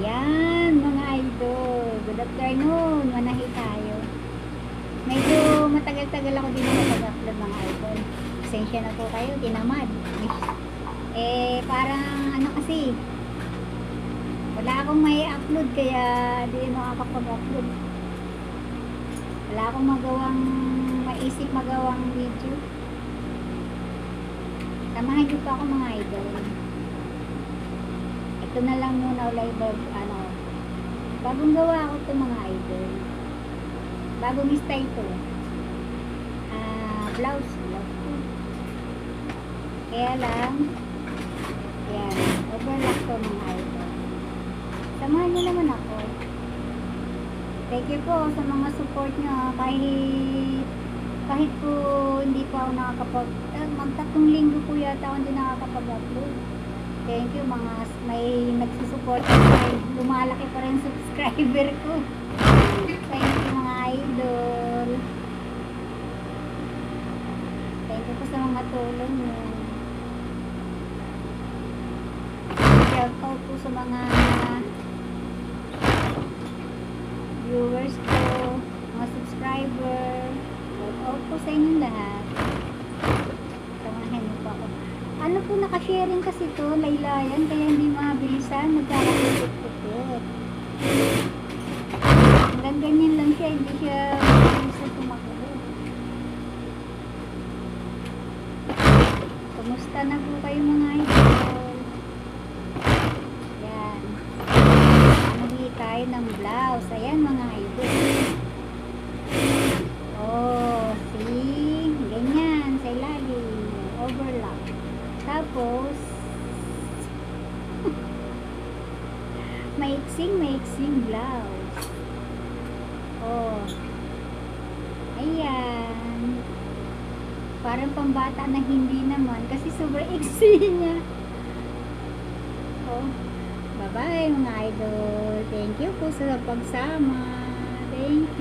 Ayan, mga idol. Good afternoon. Manahi tayo. Medyo matagal-tagal ako din nakapag-upload, mga idol. Pasensya na po kayo, tinamad. Parang ano kasi, wala akong may upload kaya di makakapag-upload. Wala akong maisip magawang video. Samahan niyo pa ako, mga idol. Ito na lang muna ulay bagong gawa ako to, mga idol. Bagong style to. Blouse. Kaya lang, yan, overlock to, mga idol. Samahan niyo naman ako. Thank you po sa mga support niyo. Kahit po hindi pa ako magtatong linggo po yata ako hindi nakakapag-upload. Thank you, may nagsusupport at lumalaki pa rin subscriber ko. Thank you, mga idol. Thank you po sa mga tulong niyo. Shout out po sa mga viewers ko, mga subscriber. Shout out po sa inyong lahat. Samahan niyo po ako. Ano po, nakasharing kasi to, laylayan, kaya hindi mabilisan, nagkakapit-pit. Hanggang ganyan lang siya, hindi siya mabilisan tumakbo. Kumusta na po kayo, mga idol? Yan. Muli tayo ng blouse. Ayan, mga idol. Oh, see? Ganyan, sa ilalim. Overlap. Tapos, maiksing blouse. Oh. Ayan. Parang pambata na hindi naman kasi sobrang iksi niya. Oh. Bye-bye, mga idol. Thank you po sa pagsama. Thank you.